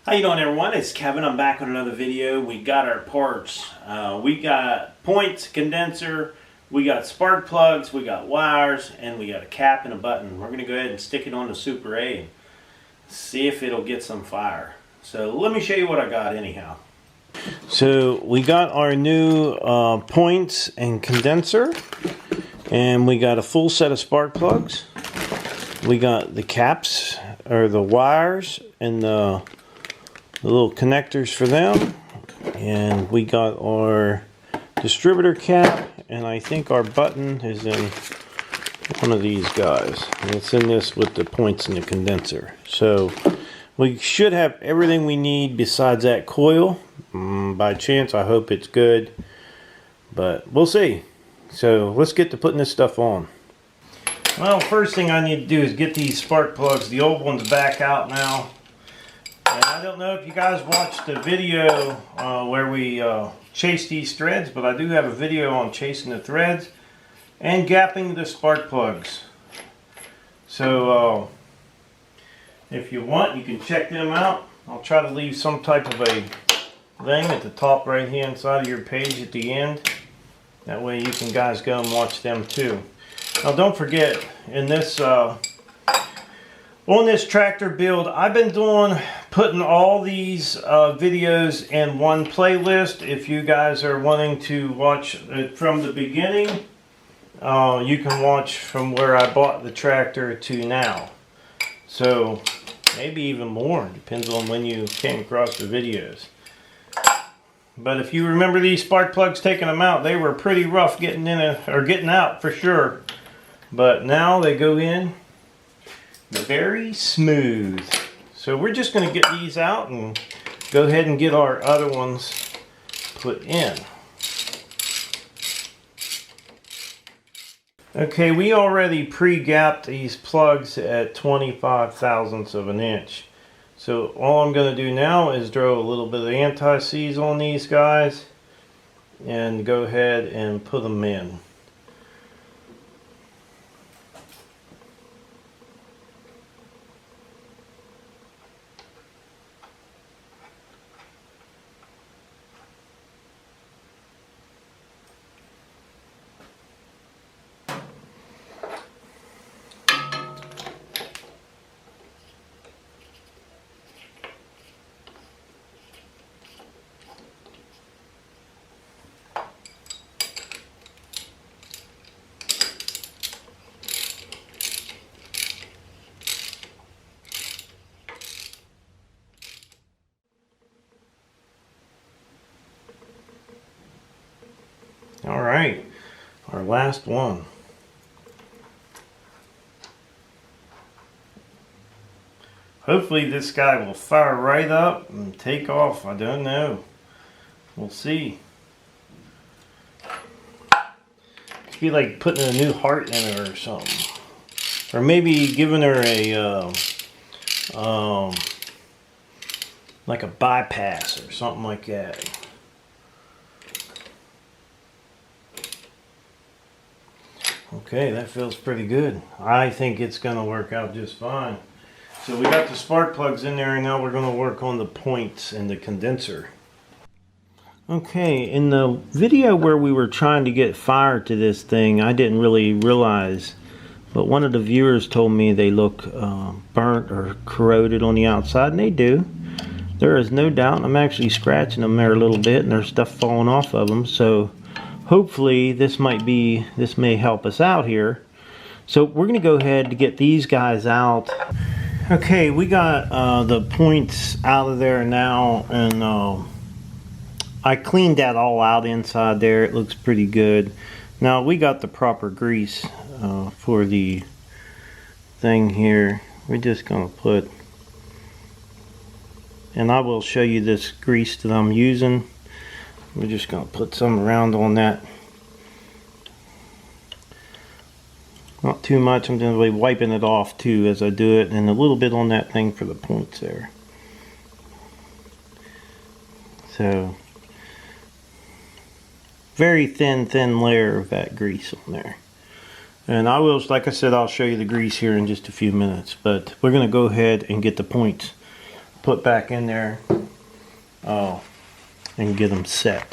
How you doing, everyone? It's Kevin. I'm back with another video. We got our parts. We got points, condenser, we got spark plugs, we got wires, and we got a cap and a button. We're going to go ahead and stick it on the Super A and see if it'll get some fire. So let me show you what I got anyhow. So we got our new points and condenser, and we got a full set of spark plugs. We got the caps, or the wires, and the little connectors for them, and we got our distributor cap, and I think our button is in one of these guys, and it's in this with the points and the condenser. So we should have everything we need besides that coil. By chance, I hope it's good, but we'll see. So let's get to putting this stuff on. Well, first thing I need to do is get these spark plugs, the old ones, back out now. And I don't know if you guys watched the video where we chased these threads, but I do have a video on chasing the threads and gapping the spark plugs. So if you want, you can check them out. I'll try to leave some type of a thing at the top right hand side of your page at the end. That way you can guys go and watch them too. Now don't forget, in this on this tractor build, I've been putting all these videos in one playlist. If you guys are wanting to watch it from the beginning, you can watch from where I bought the tractor to now. So maybe even more, depends on when you came across the videos. But if you remember these spark plugs, taking them out, they were pretty rough getting in or getting out for sure. But now they go in very smooth. So we're just going to get these out and go ahead and get our other ones put in. Okay, we already pre-gapped these plugs at 25 thousandths of an inch. So all I'm going to do now is throw a little bit of anti-seize on these guys and go ahead and put them in. All right, our last one. Hopefully this guy will fire right up and take off. I don't know. We'll see. It's be like putting a new heart in her or something. Or maybe giving her a like a bypass or something like that. Okay, that feels pretty good. I think it's going to work out just fine. So we got the spark plugs in there, and now we're going to work on the points and the condenser. Okay, in the video where we were trying to get fire to this thing, I didn't really realize, but one of the viewers told me they look burnt or corroded on the outside, and they do. There is no doubt. I'm actually scratching them there a little bit, and there's stuff falling off of them, so hopefully this may help us out here. So we're going to go ahead to get these guys out. Okay, we got the points out of there now, and I cleaned that all out inside there. It looks pretty good. Now we got the proper grease for the thing here. We're just going to put, and I will show you this grease that I'm using. We're just going to put some around on that. Not too much. I'm going to be wiping it off too as I do it, and a little bit on that thing for the points there. So very thin layer of that grease on there. And I will, like I said, I'll show you the grease here in just a few minutes. But we're going to go ahead and get the points put back in there and get them set.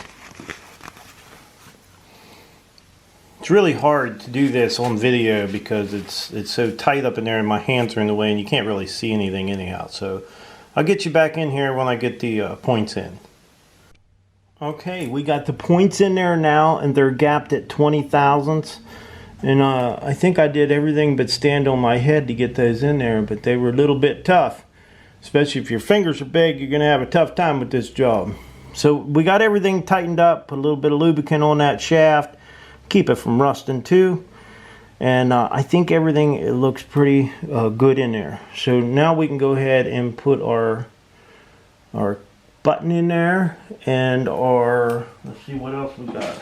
It's really hard to do this on video because it's so tight up in there and my hands are in the way and you can't really see anything anyhow. So I'll get you back in here when I get the points in. Okay, we got the points in there now and they're gapped at 20 thousandths. And I think I did everything but stand on my head to get those in there, but they were a little bit tough. Especially if your fingers are big, you're going to have a tough time with this job. So we got everything tightened up, put a little bit of lubricant on that shaft, keep it from rusting too. And I think everything, it looks pretty good in there. So now we can go ahead and put our button in there and our, let's see what else we got.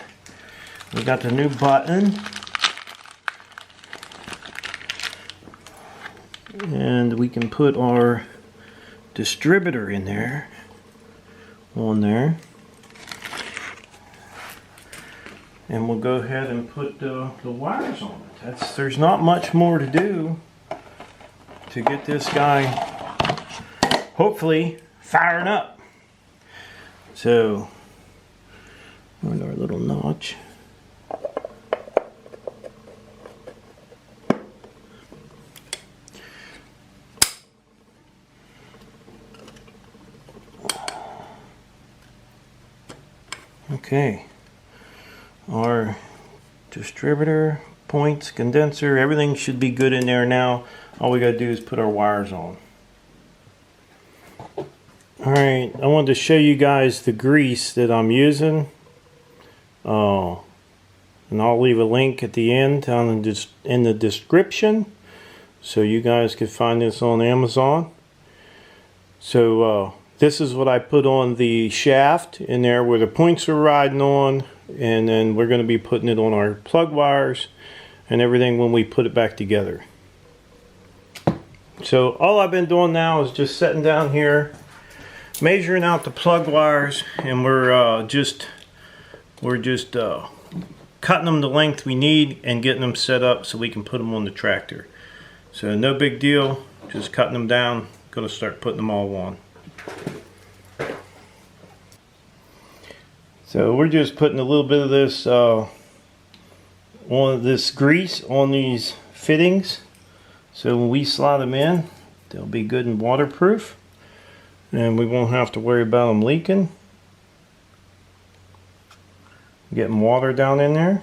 We got the new button. And we can put our distributor in there, on there. And we'll go ahead and put the wires on it. There's not much more to do to get this guy hopefully firing up. So, with our little notch. Okay, our distributor, points, condenser, everything should be good in there now. All we gotta do is put our wires on. Alright, I wanted to show you guys the grease that I'm using. And I'll leave a link at the end down in the description so you guys can find this on Amazon. So this is what I put on the shaft in there where the points are riding on, and then we're going to be putting it on our plug wires and everything when we put it back together. So all I've been doing now is just sitting down here measuring out the plug wires, and we're just cutting them the length we need and getting them set up so we can put them on the tractor. So no big deal, just cutting them down, going to start putting them all on. So we're just putting a little bit of this grease on these fittings, so when we slide them in they'll be good and waterproof and we won't have to worry about them leaking, getting water down in there.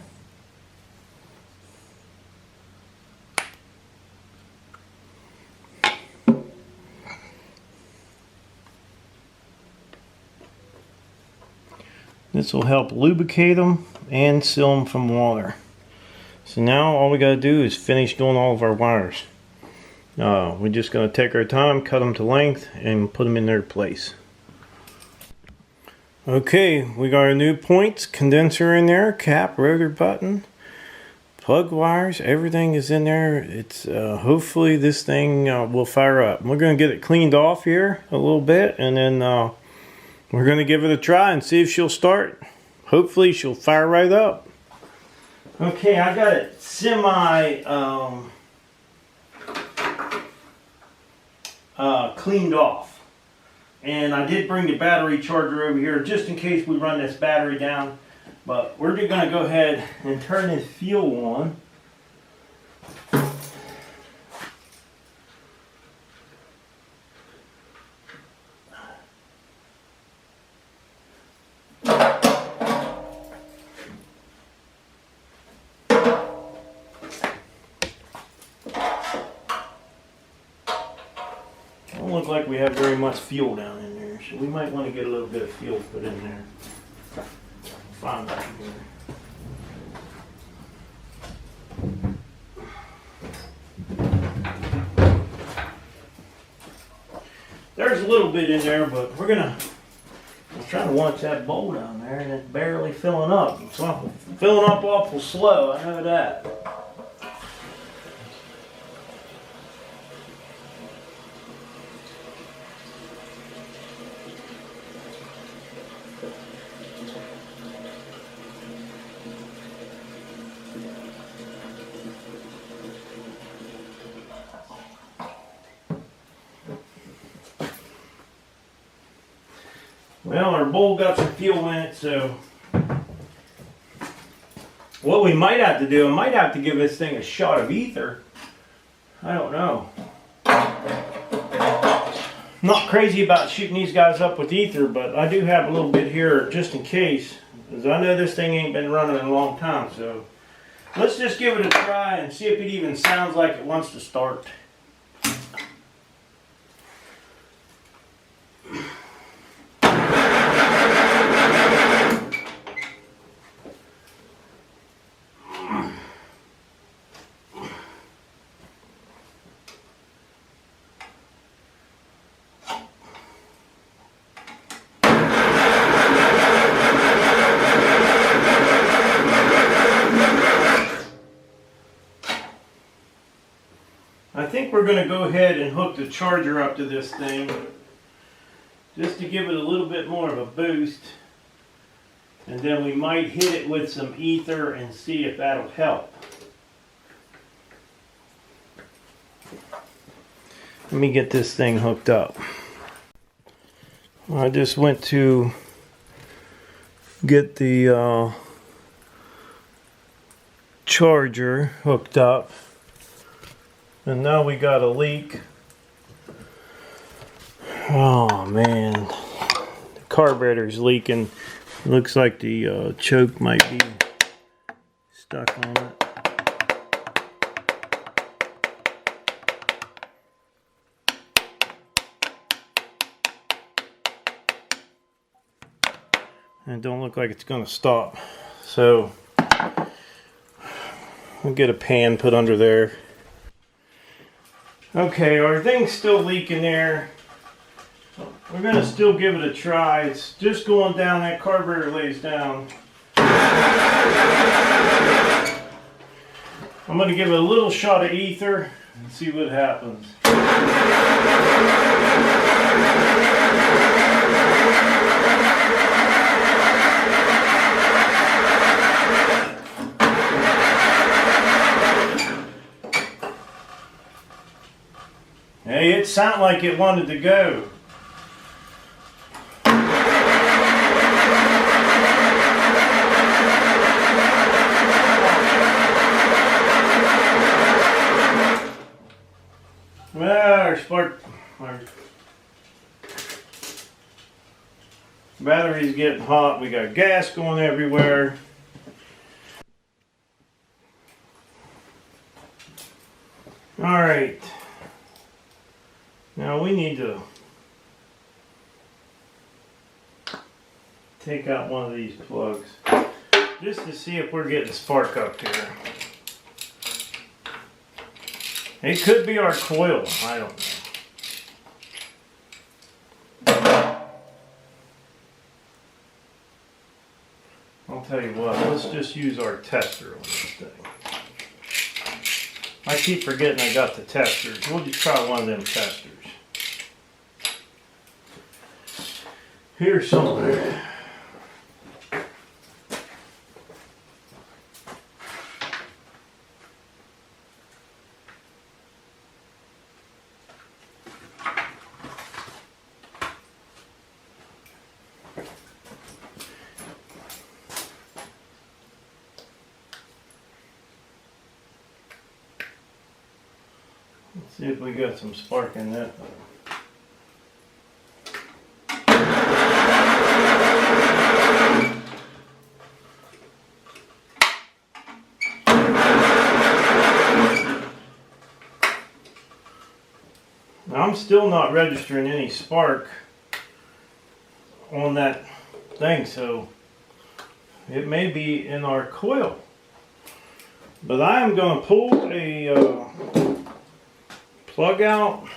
This will help lubricate them and seal them from water. So now all we got to do is finish doing all of our wires. We're just going to take our time, cut them to length, and put them in their place. Okay, we got our new points, condenser in there, cap, rotor button, plug wires, everything is in there. It's hopefully this thing will fire up. We're going to get it cleaned off here a little bit, and then we're going to give it a try and see if she'll start. Hopefully she'll fire right up. Okay, I got it semi cleaned off. And I did bring the battery charger over here just in case we run this battery down. But we're just going to go ahead and turn this fuel on. Don't look like we have very much fuel down in there, so we might want to get a little bit of fuel put in there. Find that here. There's a little bit in there, but I'm trying to watch that bowl down there, and it's barely filling up. It's filling up awful slow, I know that. Well, our bowl got some fuel in it, so what we might have to do, I might have to give this thing a shot of ether. I don't know. I'm not crazy about shooting these guys up with ether, but I do have a little bit here just in case, because I know this thing ain't been running in a long time. So let's just give it a try and see if it even sounds like it wants to start. I think we're going to go ahead and hook the charger up to this thing just to give it a little bit more of a boost, and then we might hit it with some ether and see if that'll help. Let me get this thing hooked up. I just went to get the charger hooked up. And now we got a leak. Oh man, the carburetor's leaking. Looks like the choke might be stuck on it. And it don't look like it's gonna stop. So we'll get a pan put under there. Okay, our thing's still leaking there. We're going to still give it a try. It's just going down, that carburetor lays down. I'm going to give it a little shot of ether and see what happens. Hey, it sounded like it wanted to go. Well, our battery's getting hot. We got gas going everywhere. All right. Now we need to take out one of these plugs just to see if we're getting spark up here. It could be our coil, I don't know. I'll tell you what, let's just use our tester on this thing. I keep forgetting I got the testers. We'll just try one of them testers. Here's somewhere. Let's see if we got some spark in that one. I'm still not registering any spark on that thing, so it may be in our coil. But I am going to pull a plug out.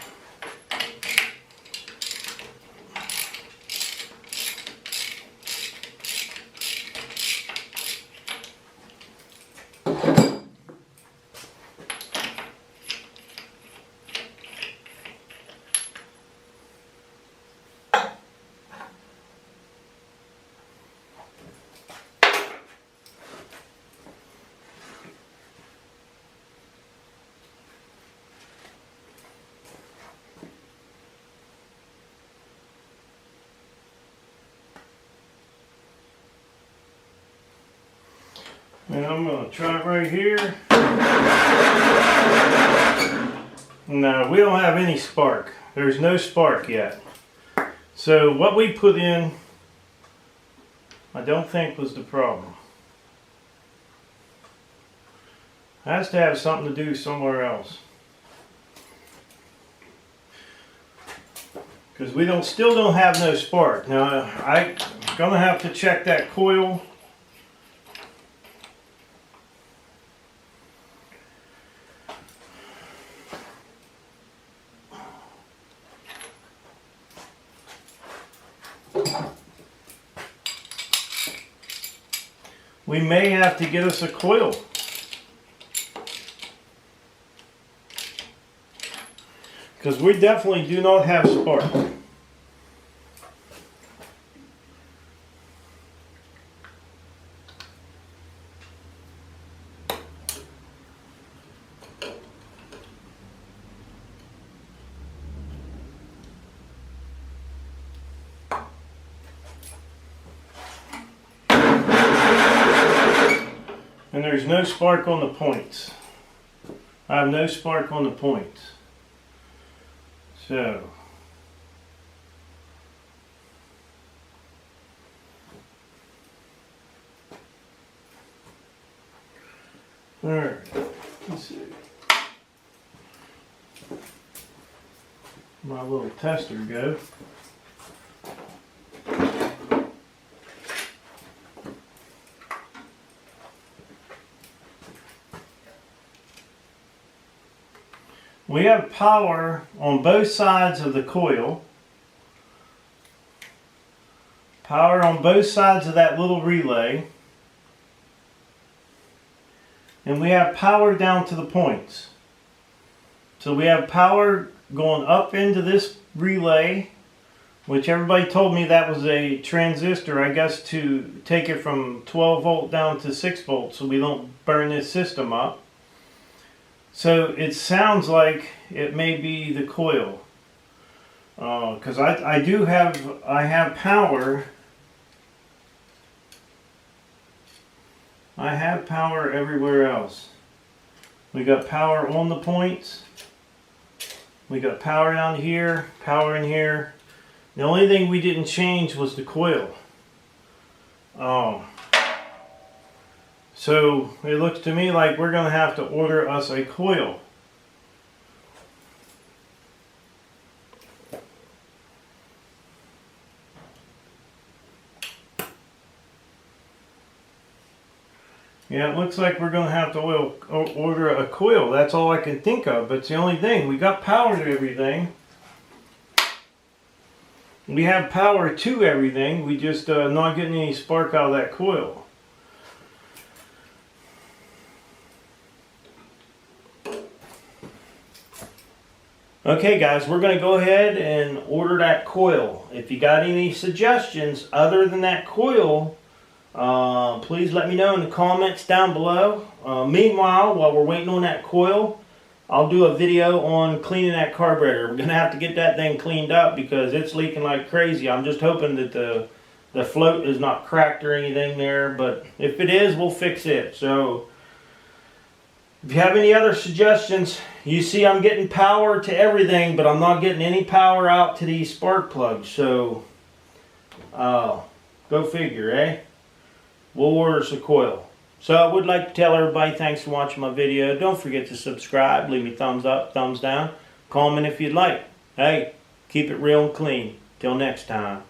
And I'm going to try it right here. No, we don't have any spark. There's no spark yet. So what we put in, I don't think was the problem. Has to have something to do somewhere else. Because we still don't have no spark. Now I'm gonna have to check that coil. We may have to get us a coil. Because we definitely do not have spark. And there's no spark on the points. I have no spark on the points. So, alright, let's see. My little tester go. We have power on both sides of the coil. Power on both sides of that little relay. And we have power down to the points. So we have power going up into this relay, which everybody told me that was a transistor, I guess, to take it from 12 volt down to 6 volts so we don't burn this system up. So it sounds like it may be the coil, because I have power. I have power everywhere else. We got power on the points. We got power down here, power in here. The only thing we didn't change was the coil. So it looks to me like we're going to have to order us a coil. Yeah, it looks like we're going to have to order a coil. That's all I can think of, but it's the only thing. We got power to everything. We have power to everything. We just not getting any spark out of that coil. Okay guys, we're going to go ahead and order that coil. If you got any suggestions other than that coil, please let me know in the comments down below. Meanwhile, while we're waiting on that coil, I'll do a video on cleaning that carburetor. We're going to have to get that thing cleaned up because it's leaking like crazy. I'm just hoping that the float is not cracked or anything there, but if it is, we'll fix it. So if you have any other suggestions, you see I'm getting power to everything, but I'm not getting any power out to these spark plugs. So, go figure, eh? We'll order us a coil. So I would like to tell everybody thanks for watching my video. Don't forget to subscribe, leave me thumbs up, thumbs down, comment if you'd like. Hey, keep it real and clean. Till next time.